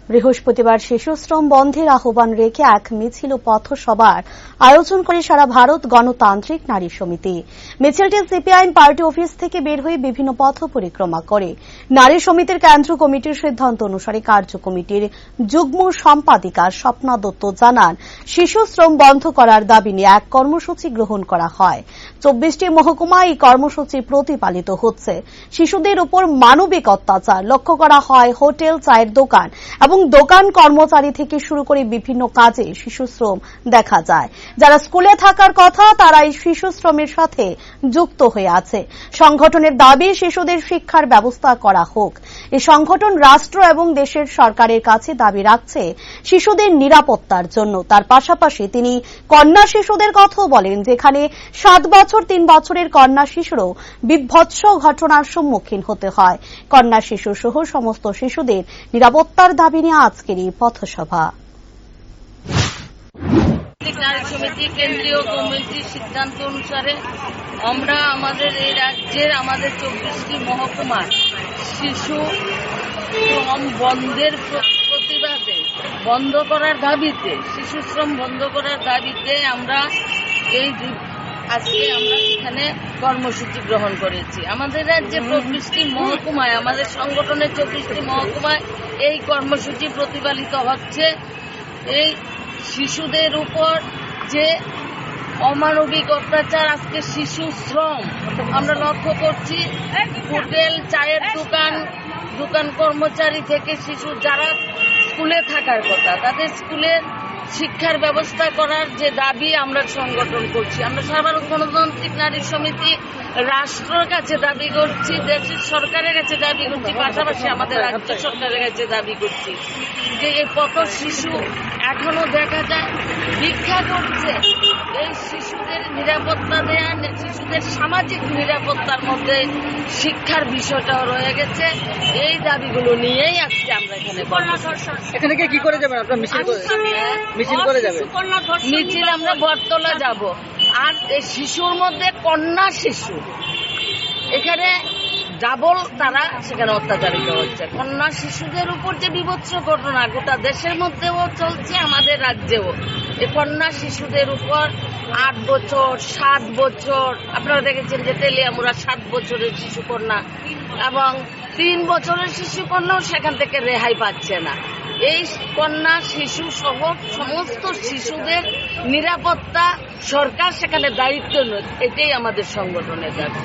বৃহস্পতিবার শিশু শ্রম বন্ধের আহ্বান রেখে এক মিছিল ও পথসভার আয়োজন করে সারা ভারত গণতান্ত্রিক নারী সমিতি। মিছিলটি সিপিআইএম পার্টি অফিস থেকে বের হয়ে বিভিন্ন পথ পরিক্রমা করে। নারী সমিতির কেন্দ্রীয় কমিটির সিদ্ধান্ত অনুসারে কার্য কমিটির যুগ্ম সম্পাদিকা স্বপ্না দত্ত জানান, শিশু শ্রম বন্ধ করার দাবি নিয়ে এক কর্মসূচি গ্রহণ করা হয়। 24টি মহকুমায় এই কর্মসূচি প্রতিপালিত হচ্ছে। শিশুদের উপর মানবিক অত্যাচার লক্ষ্য করা হয়। হোটেল, চায়ের দোকান এবং দোকান কর্মচারী থেকে শুরু করে বিভিন্ন কাজে শিশু শ্রম দেখা যায়। যারা স্কুলে থাকার কথা তারা এই শিশু শ্রমের সাথে যুক্ত হয়ে আছে। সংগঠনের দাবি, শিশুদের শিক্ষার ব্যবস্থা করা হোক। এই সংগঠন রাষ্ট্র এবং দেশের সরকারের কাছে দাবি রাখছে শিশুদের নিরাপত্তার জন্য। তার পাশাপাশি তিনি কন্যা শিশুদের কথাও বলেন, যেখানে 7 বছর 3 বছরের কন্যা শিশুরও বিভৎস ঘটনার সম্মুখীন হতে হয়। কন্যা শিশু সহ সমস্ত শিশুদের নিরাপত্তার দাবি নিয়ে আজকের এই পথসভা। নারী সমিতি কেন্দ্রীয় কমিটির সিদ্ধান্ত অনুসারে আমরা আমাদের এই রাজ্যের 24টি মহকুমার শিশু শ্রম বন্ধের প্রতিবাদে, বন্ধ করার দাবিতে, শিশু শ্রম বন্ধ করার দাবিতে আজকে আমরা এখানে কর্মসূচি গ্রহণ করেছি। আমাদের রাজ্যে 24টি মহকুমায়, আমাদের সংগঠনের 24টি মহকুমায় এই কর্মসূচি প্রতিপালিত হচ্ছে। এই শিশুদের উপর যে অমানবিক অত্যাচার, আজকে শিশু শ্রম আমরা লক্ষ্য করছি। হোটেল, চায়ের দোকান কর্মচারী থেকে শিশু যারা স্কুলে থাকার কথা, তাদের স্কুলের শিক্ষার ব্যবস্থা করার যে দাবি আমরা সংগঠন করছি। আমরা সারা ভারত গণতান্ত্রিক নারী সমিতি রাষ্ট্রের কাছে দাবি করছি, দেশের সরকারের কাছে দাবি করছি, পাশাপাশি আমাদের রাজ্য সরকারের কাছে দাবি করছি যে এই কত শিশু এখনো দেখা যায় ভিক্ষা করছে। এই শিশুদের নিরাপত্তা দেয়া, শিশুদের সামাজিক নিরাপত্তার মধ্যে শিক্ষার বিষয়টাও রয়ে গেছে। এই দাবিগুলো নিয়েই আজকে আমরা এখানে কি করে যাবেন? আপনারা মিছিল করে যাবেন? মিছিল আমরা বটতলা যাব। আর এই শিশুর মধ্যে কন্যা শিশু, এখানে ডাবল তারা সেখানে অত্যাচারিত হচ্ছে। কন্যা শিশুদের উপর যে বিভৎস ঘটনা গোটা দেশের মধ্যেও চলছে, আমাদের রাজ্যেও এই কন্যা শিশুদের উপর 8 বছর 7 বছর, আপনারা দেখেছেন যে তেলিয়ামুড়া 7 বছরের শিশু কন্যা এবং 3 বছরের শিশু কন্যাও সেখান থেকে রেহাই পাচ্ছে না। এই কন্যা শিশু সহ সমস্ত শিশুদের নিরাপত্তা সরকার সেখানে দায়িত্ব নেয়, এটাই আমাদের সংগঠনের দাবি।